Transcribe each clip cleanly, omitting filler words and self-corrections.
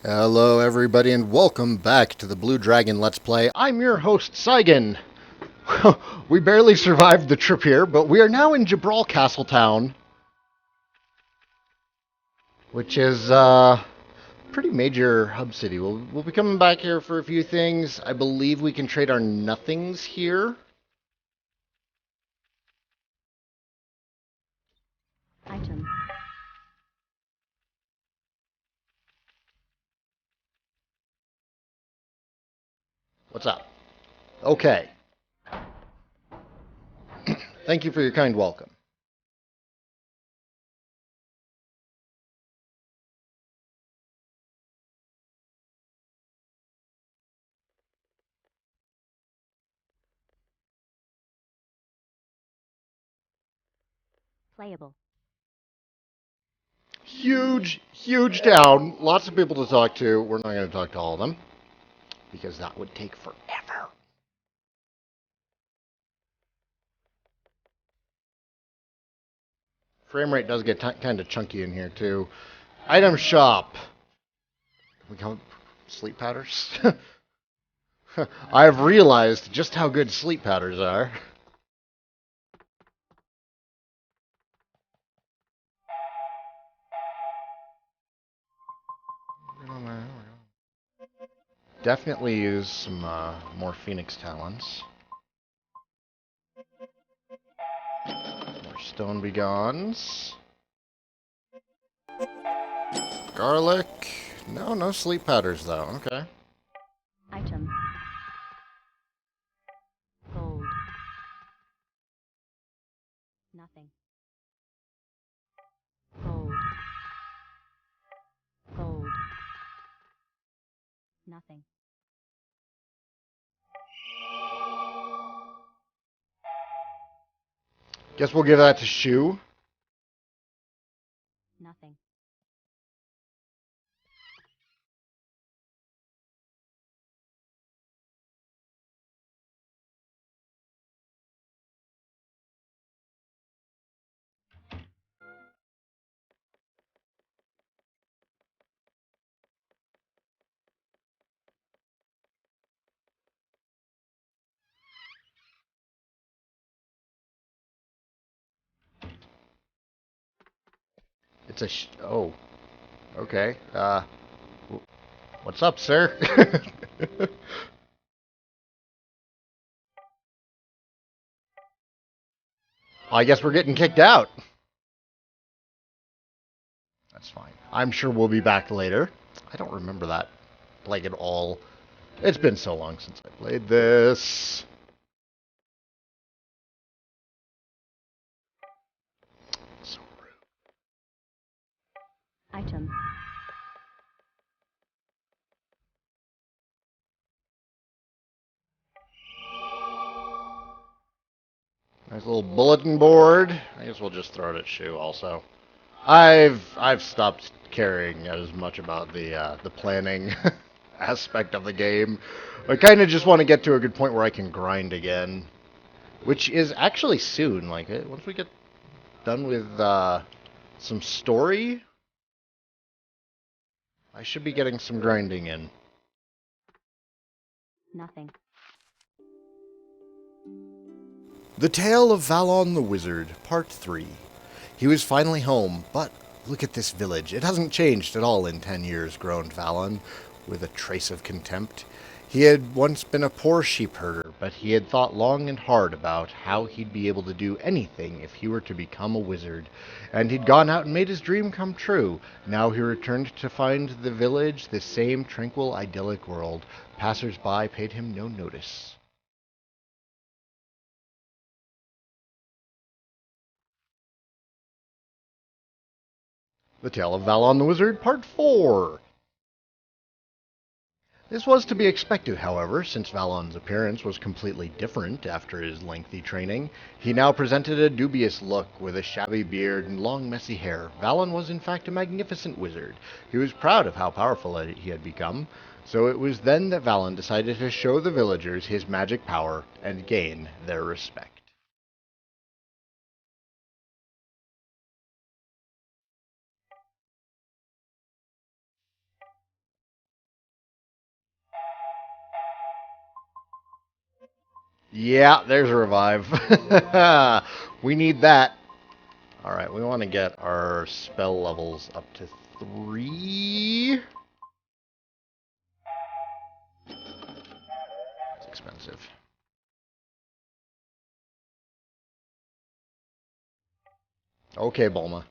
Hello, everybody, and welcome back to the Blue Dragon Let's Play. I'm your host, Saigan. We barely survived the trip here, but we are now in Jibral Castle Town, which is pretty major hub city. We'll be coming back here for a few things. I believe we can trade our nothings here. Item. What's up? Okay. Thank you for your kind welcome. Playable. Huge town. Lots of people to talk to. We're not going to talk to all of them, because that would take forever. Frame rate does get kind of chunky in here, too. Item shop. We call sleep powders? I've realized just how good sleep powders are. Definitely use some more Phoenix Talons. More Stone Begons. Garlic. No sleep powders, though. Okay. Item. Gold. Nothing. Gold. Gold. Nothing. Guess we'll give that to Shu. Nothing. It's a oh. Okay. What's up, sir? I guess we're getting kicked out. That's fine. I'm sure we'll be back later. I don't remember that, like, at all. It's been so long since I played this. So rude. Item. Nice little bulletin board. I guess we'll just throw it at Shu also. I've stopped caring as much about the planning aspect of the game. I kind of just want to get to a good point where I can grind again, which is actually soon. Like once we get done with some story, I should be getting some grinding in. Nothing. The Tale of Valon the Wizard, Part 3. He was finally home, but look at this village. It hasn't changed at all in 10 years, groaned Valon, with a trace of contempt. He had once been a poor sheep herder, but he had thought long and hard about how he'd be able to do anything if he were to become a wizard, and he'd gone out and made his dream come true. Now he returned to find the village the same tranquil, idyllic world. Passers-by paid him no notice. The Tale of Valon the Wizard, Part 4. This was to be expected, however, since Valon's appearance was completely different after his lengthy training. He now presented a dubious look, with a shabby beard and long messy hair. Valon was in fact a magnificent wizard. He was proud of how powerful he had become, so it was then that Valon decided to show the villagers his magic power and gain their respect. Yeah, there's a revive. We need that. Alright, we want to get our spell levels up to 3. It's expensive. Okay, Bulma.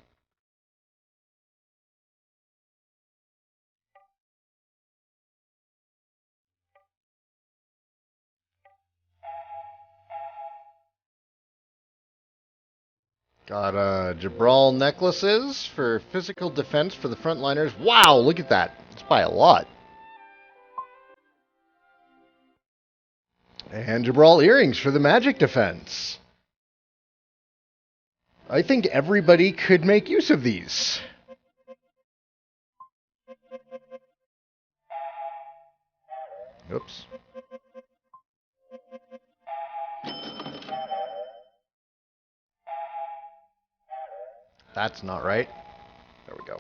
Got Jibral necklaces for physical defense for the frontliners. Wow, look at that. It's by a lot. And Jibral earrings for the magic defense. I think everybody could make use of these. Oops. That's not right. There we go.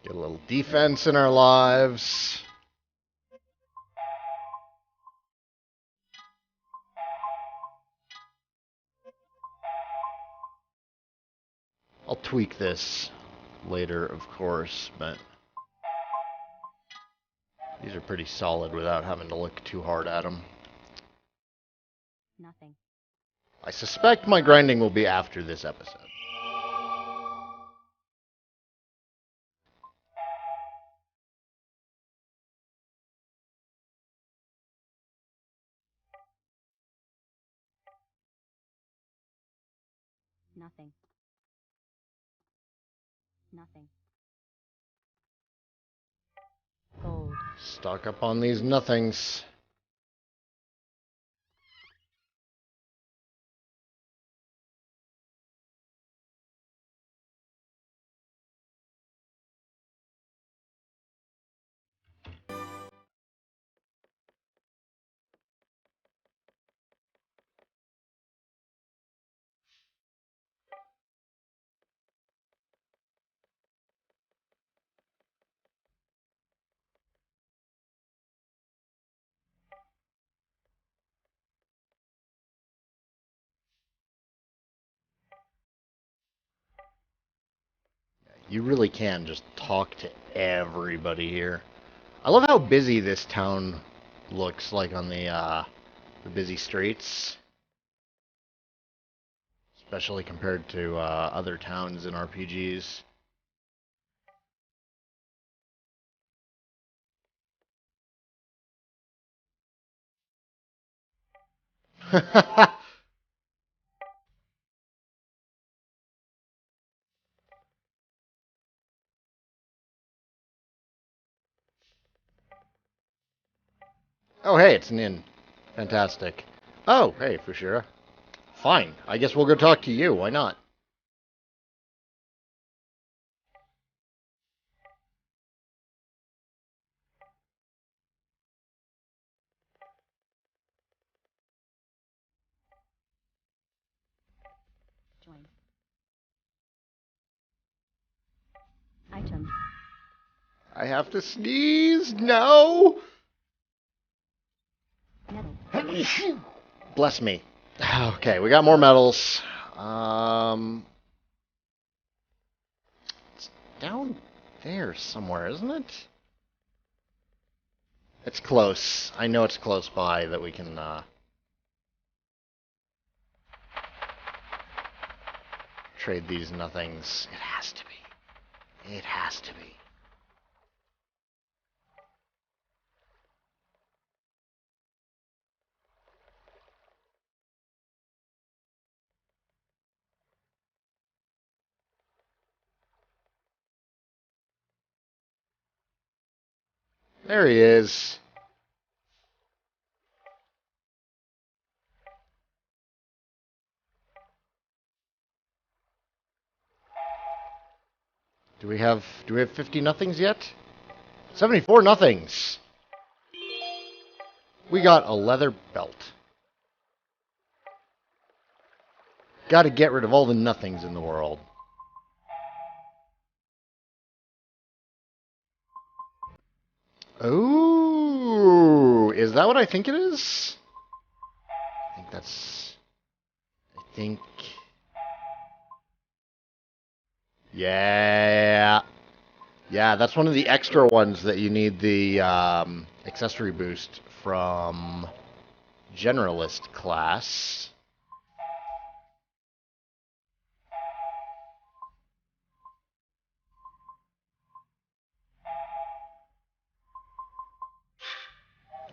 Get a little defense in our lives. I'll tweak this later, of course, but these are pretty solid without having to look too hard at them. Nothing. I suspect my grinding will be after this episode. Nothing. Nothing. Gold. Stock up on these nothings. You really can just talk to everybody here. I love how busy this town looks like on the busy streets, especially compared to other towns in RPGs. Oh, hey, it's an inn. Fantastic. Oh, hey, Fushira. Fine. I guess we'll go talk to you. Why not? Join. Item. I have to sneeze. No. Metal. Bless me. Okay, we got more medals. It's down there somewhere, isn't it? It's close. I know it's close by that we can trade these nothings. It has to be. It has to be. There he is. Do we have 50 nothings yet? 74 nothings. We got a leather belt. Gotta get rid of all the nothings in the world. Oh, is that what I think it is? I think that's... I think... Yeah. Yeah, that's one of the extra ones that you need the accessory boost from Generalist class.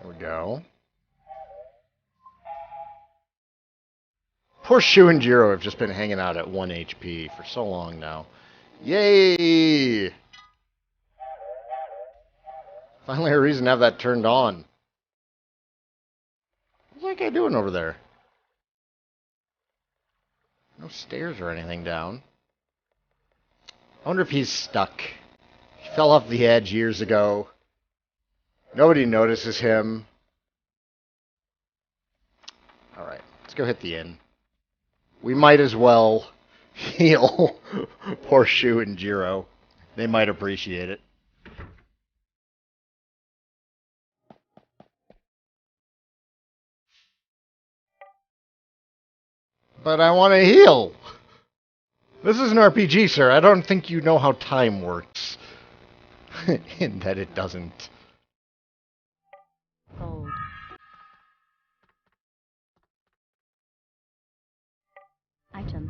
There we go. Poor Shu and Jiro have just been hanging out at 1 HP for so long now. Yay! Finally a reason to have that turned on. What's that guy doing over there? No stairs or anything down. I wonder if he's stuck. He fell off the edge years ago. Nobody notices him. Alright, let's go hit the inn. We might as well heal poor Shu and Jiro. They might appreciate it. But I want to heal. This is an RPG, sir. I don't think you know how time works. In that it doesn't. Gold. Item.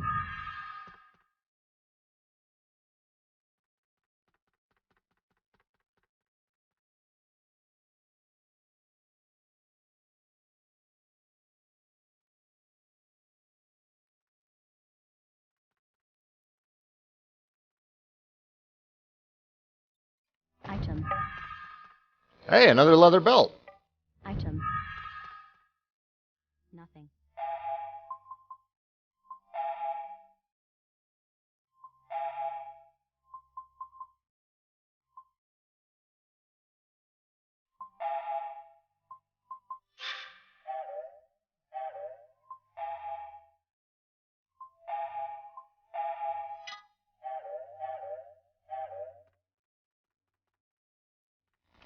Item. Hey, another leather belt. Item. Nothing.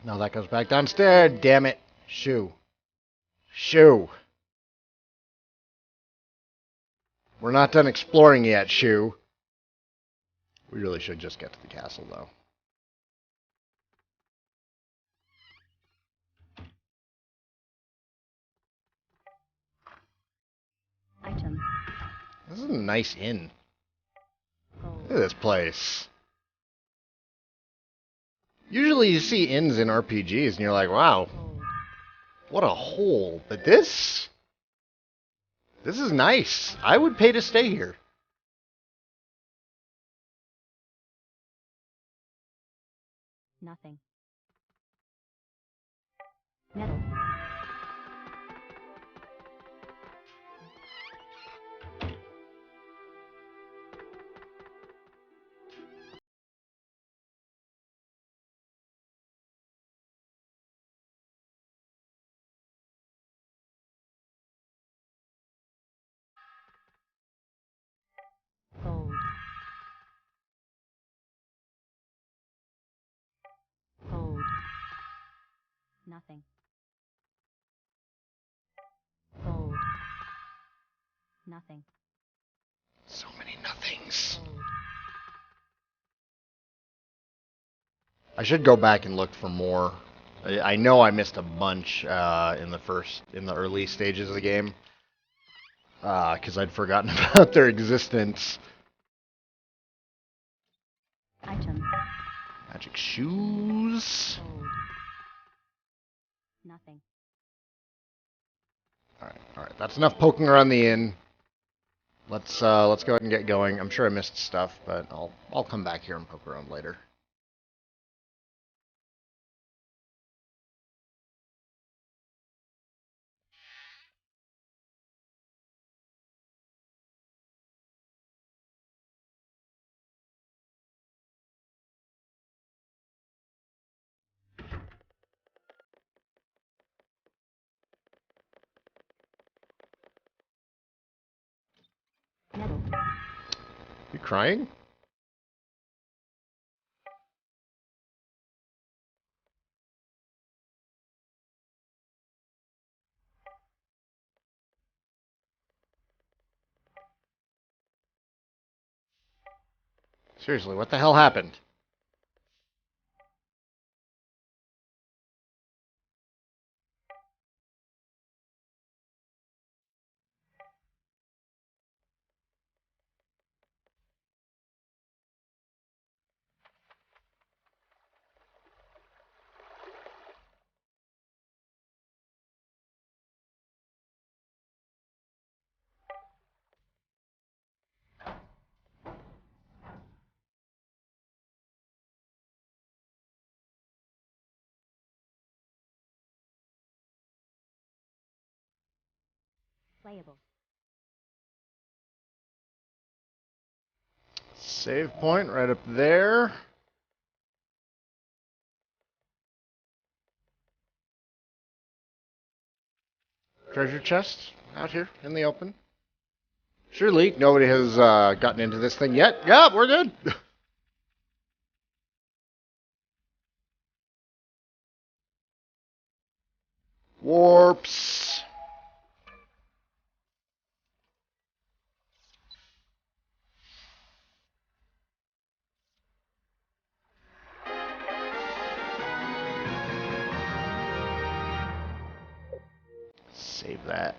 No, that goes back downstairs. Damn it. Shu. Shu. We're not done exploring yet, Shu. We really should just get to the castle, though. Item. This is a nice inn. Gold. Look at this place. Usually you see inns in RPGs and you're like, wow, Gold. what a hole. But this is nice. I would pay to stay here. Nothing. Metal. Gold. Gold. Nothing. Gold. Nothing. So many nothings. Gold. I should go back and look for more. I know I missed a bunch in the early stages of the game because I'd forgotten about their existence. Item. Magic shoes. Gold. Nothing. All right. That's enough poking around the inn. Let's go ahead and get going. I'm sure I missed stuff, but I'll come back here and poke around later. Metal. You crying? Seriously, what the hell happened? Playable. Save point right up there. Treasure chest out here in the open. Surely nobody has gotten into this thing yet. Yeah, we're good. Warps. Save that.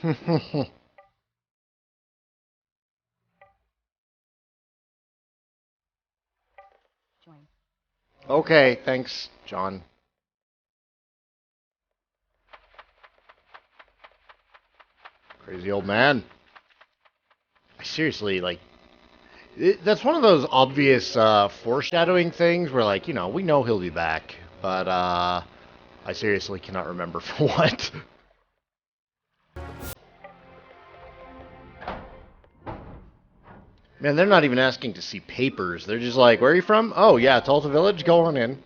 Join. Okay, thanks, John. Crazy old man. Seriously, like, that's one of those obvious foreshadowing things where, like, we know he'll be back, but I seriously cannot remember for what. Man, they're not even asking to see papers. They're just like, where are you from? Oh, yeah, Tulsa Village. Go on in.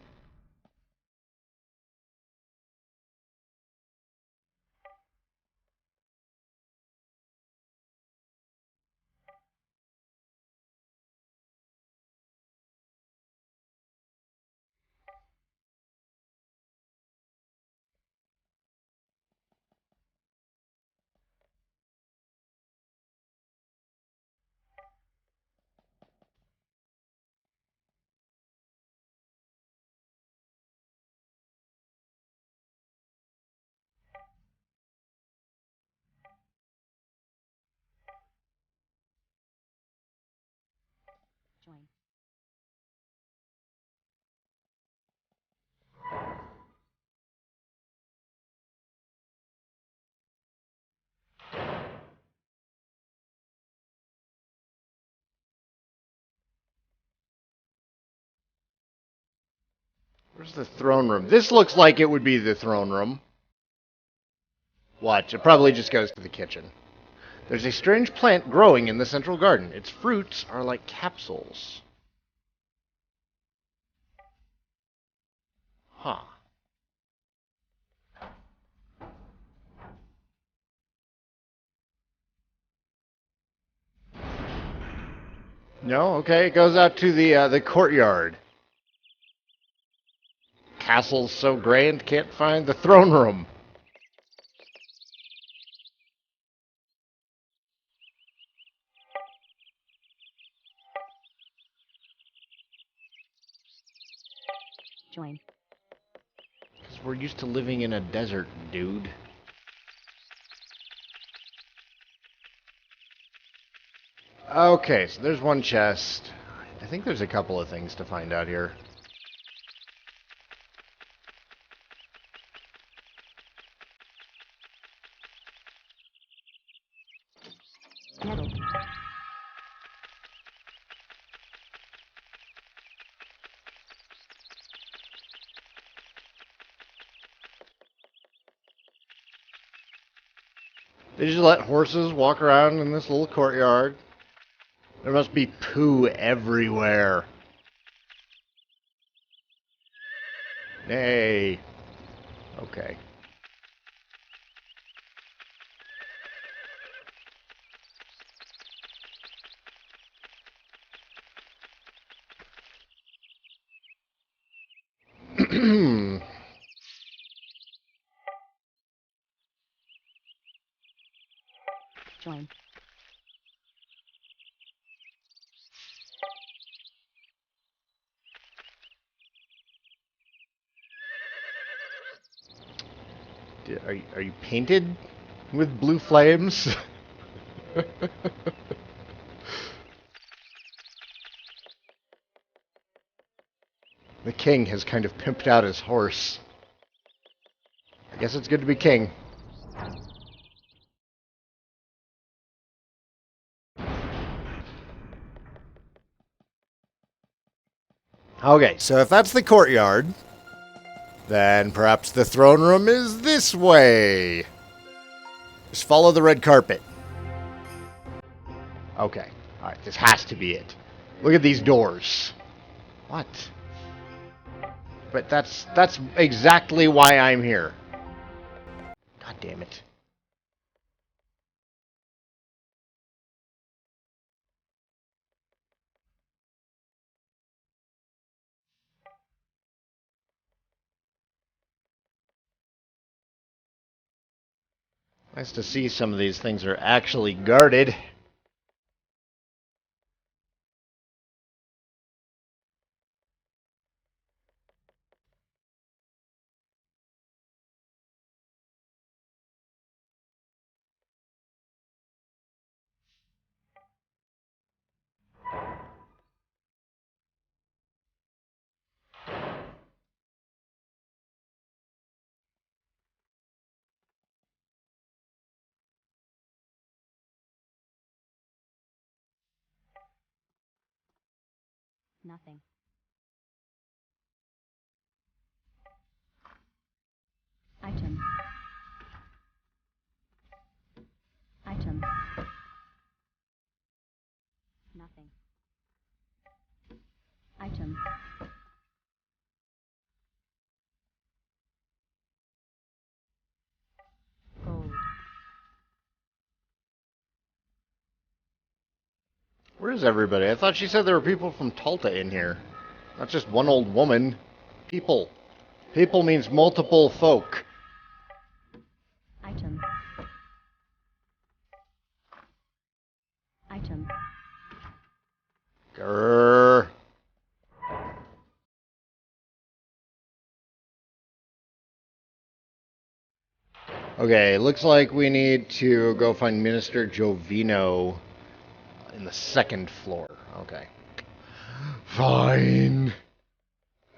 Join. Where's the throne room? This looks like it would be the throne room. Watch, it probably just goes to the kitchen. There's a strange plant growing in the central garden. Its fruits are like capsules. Huh. No, okay, it goes out to the courtyard. Castle's so grand, can't find the throne room. Join. Because we're used to living in a desert, dude. Okay, so there's one chest. I think there's a couple of things to find out here. Metal. They just let horses walk around in this little courtyard. There must be poo everywhere. Nay. Okay. Join. Are you painted with blue flames? The king has kind of pimped out his horse. I guess it's good to be king. Okay, so if that's the courtyard, then perhaps the throne room is this way. Just follow the red carpet. Okay, alright, this has to be it. Look at these doors. What? But that's exactly why I'm here. God damn it. Nice to see some of these things are actually guarded. Nothing. Item. Item. Nothing. Item. Gold. Where is everybody? I thought she said there were people from Talta in here. Not just one old woman. People. People means multiple folk. Item. Item. Grrr. Okay, looks like we need to go find Minister Jovino in the second floor. Okay. Fine.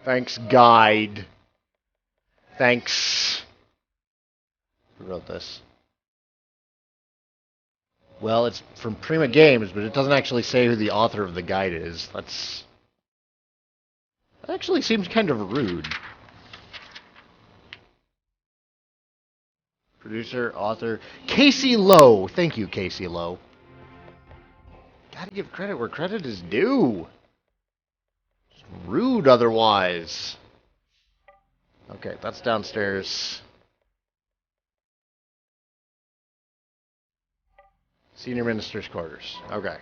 Thanks, guide. Thanks. Who wrote this? Well, it's from Prima Games, but it doesn't actually say who the author of the guide is. That actually seems kind of rude. Producer, author, Casey Lowe. Thank you, Casey Lowe. Gotta give credit where credit is due. It's rude otherwise. Okay, that's downstairs. Senior Minister's quarters. Okay.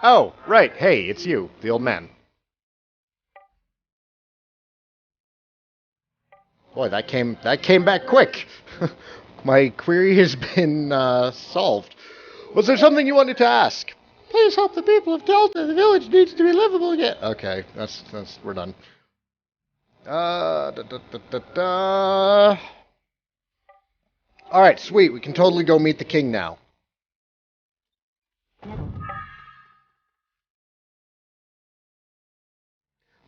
Oh, right. Hey, it's you, the old man. Boy, that came back quick. My query has been solved. Was there something you wanted to ask? Please help the people of Delta. The village needs to be livable again. Okay, that's we're done. Da, da, da, da, da. All right, sweet. We can totally go meet the king now. Metal.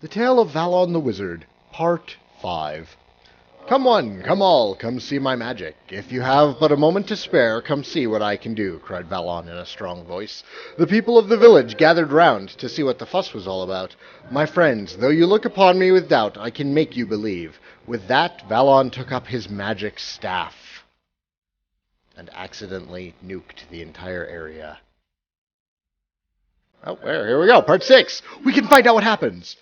The Tale of Valon the Wizard, Part 5. Come one, come all, come see my magic. If you have but a moment to spare, come see what I can do, cried Valon in a strong voice. The people of the village gathered round to see what the fuss was all about. My friends, though you look upon me with doubt, I can make you believe. With that, Valon took up his magic staff and accidentally nuked the entire area. Oh, here we go, part 6. We can find out what happens.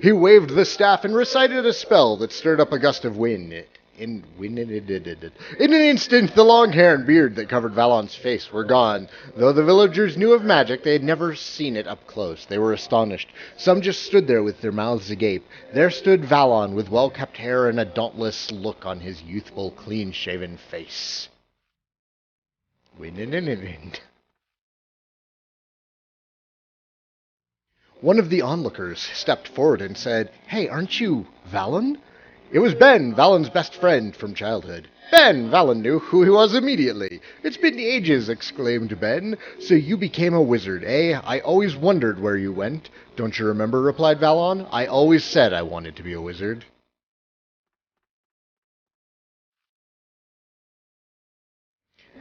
He waved the staff and recited a spell that stirred up a gust of wind. In an instant, the long hair and beard that covered Valon's face were gone. Though the villagers knew of magic, they had never seen it up close. They were astonished. Some just stood there with their mouths agape. There stood Valon with well-kept hair and a dauntless look on his youthful, clean-shaven face. One of the onlookers stepped forward and said, "Hey, aren't you Valon?" It was Ben, Valon's best friend from childhood. Ben! Valon knew who he was immediately. "It's been ages," exclaimed Ben. "So you became a wizard, eh? I always wondered where you went." "Don't you remember?" replied Valon. "I always said I wanted to be a wizard."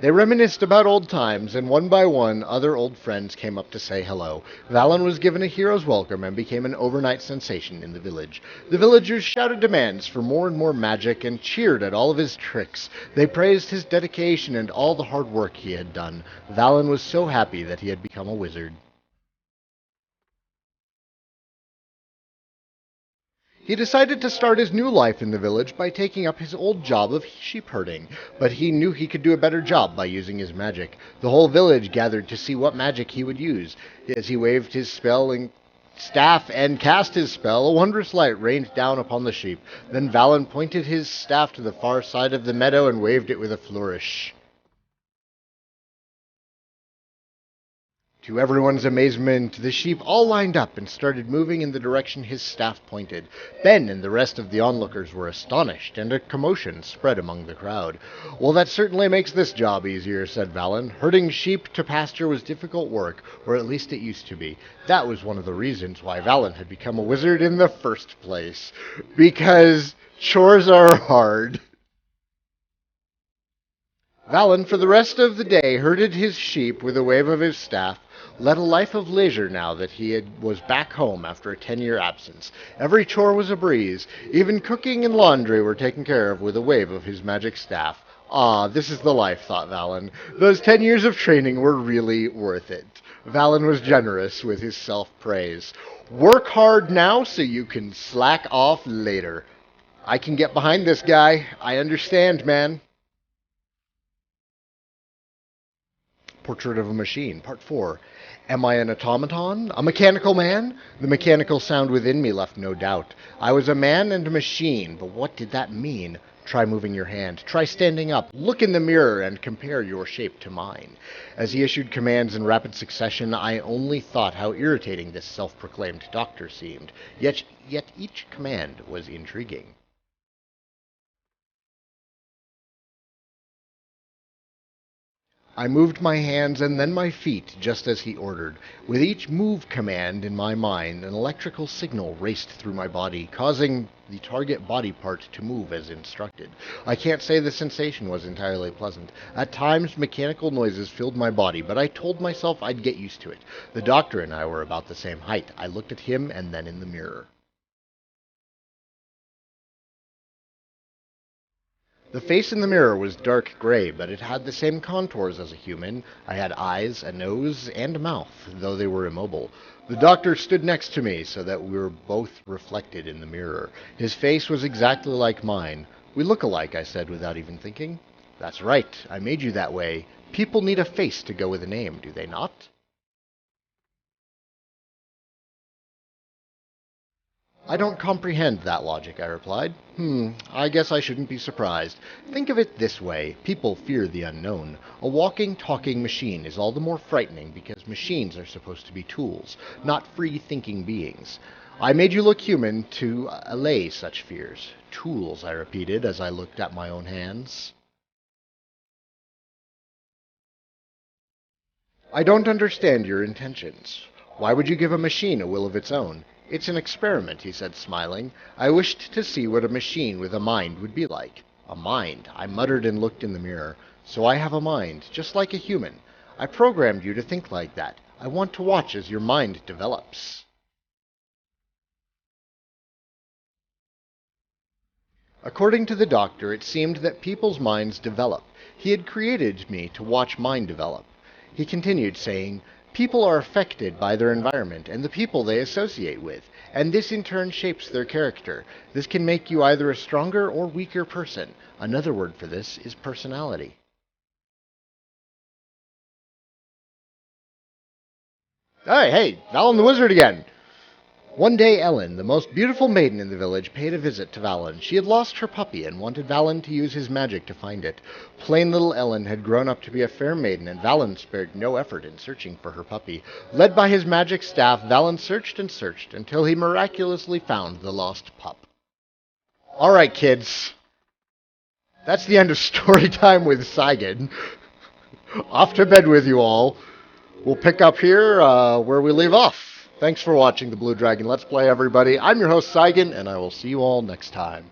They reminisced about old times, and one by one, other old friends came up to say hello. Valon was given a hero's welcome and became an overnight sensation in the village. The villagers shouted demands for more and more magic and cheered at all of his tricks. They praised his dedication and all the hard work he had done. Valon was so happy that he had become a wizard. He decided to start his new life in the village by taking up his old job of sheep herding, but he knew he could do a better job by using his magic. The whole village gathered to see what magic he would use. As he waved his staff and cast his spell, a wondrous light rained down upon the sheep. Then Valon pointed his staff to the far side of the meadow and waved it with a flourish. To everyone's amazement, the sheep all lined up and started moving in the direction his staff pointed. Ben and the rest of the onlookers were astonished, and a commotion spread among the crowd. "Well, that certainly makes this job easier," said Valon. "Herding sheep to pasture was difficult work, or at least it used to be." That was one of the reasons why Valon had become a wizard in the first place. Because chores are hard. Valon, for the rest of the day, herded his sheep with a wave of his staff, led a life of leisure now that was back home after a 10-year absence. Every chore was a breeze. Even cooking and laundry were taken care of with a wave of his magic staff. Ah, this is the life, thought Valon. Those 10 years of training were really worth it. Valon was generous with his self-praise. "Work hard now so you can slack off later." I can get behind this guy. I understand, man. Portrait of a Machine, Part 4. Am I an automaton? A mechanical man? The mechanical sound within me left no doubt. I was a man and a machine, but what did that mean? Try moving your hand. Try standing up. Look in the mirror and compare your shape to mine. As he issued commands in rapid succession, I only thought how irritating this self-proclaimed doctor seemed. Yet each command was intriguing. I moved my hands and then my feet, just as he ordered. With each move command in my mind, an electrical signal raced through my body, causing the target body part to move as instructed. I can't say the sensation was entirely pleasant. At times, mechanical noises filled my body, but I told myself I'd get used to it. The doctor and I were about the same height. I looked at him and then in the mirror. The face in the mirror was dark gray, but it had the same contours as a human. I had eyes, a nose, and a mouth, though they were immobile. The doctor stood next to me, so that we were both reflected in the mirror. His face was exactly like mine. "We look alike," I said without even thinking. "That's right. I made you that way. People need a face to go with a name, do they not?" "I don't comprehend that logic," I replied. I guess I shouldn't be surprised. Think of it this way. People fear the unknown. A walking, talking machine is all the more frightening because machines are supposed to be tools, not free-thinking beings. I made you look human to allay such fears. Tools, I repeated as I looked at my own hands. "I don't understand your intentions. Why would you give a machine a will of its own? It's an experiment, he said, smiling. I wished to see what a machine with a mind would be like. A mind, I muttered and looked in the mirror. So I have a mind, just like a human. I programmed you to think like that. I want to watch as your mind develops. According to the doctor, it seemed that people's minds develop. He had created me to watch mine develop. He continued, saying, people are affected by their environment and the people they associate with, and this in turn shapes their character. This can make you either a stronger or weaker person. Another word for this is personality. Hey, Valon the Wizard again! One day Ellen, the most beautiful maiden in the village, paid a visit to Valon. She had lost her puppy and wanted Valon to use his magic to find it. Plain little Ellen had grown up to be a fair maiden, and Valon spared no effort in searching for her puppy. Led by his magic staff, Valon searched and searched until he miraculously found the lost pup. Alright, kids. That's the end of story time with Saigan. Off to bed with you all. We'll pick up here where we leave off. Thanks for watching the Blue Dragon Let's Play, everybody. I'm your host, Saigan, and I will see you all next time.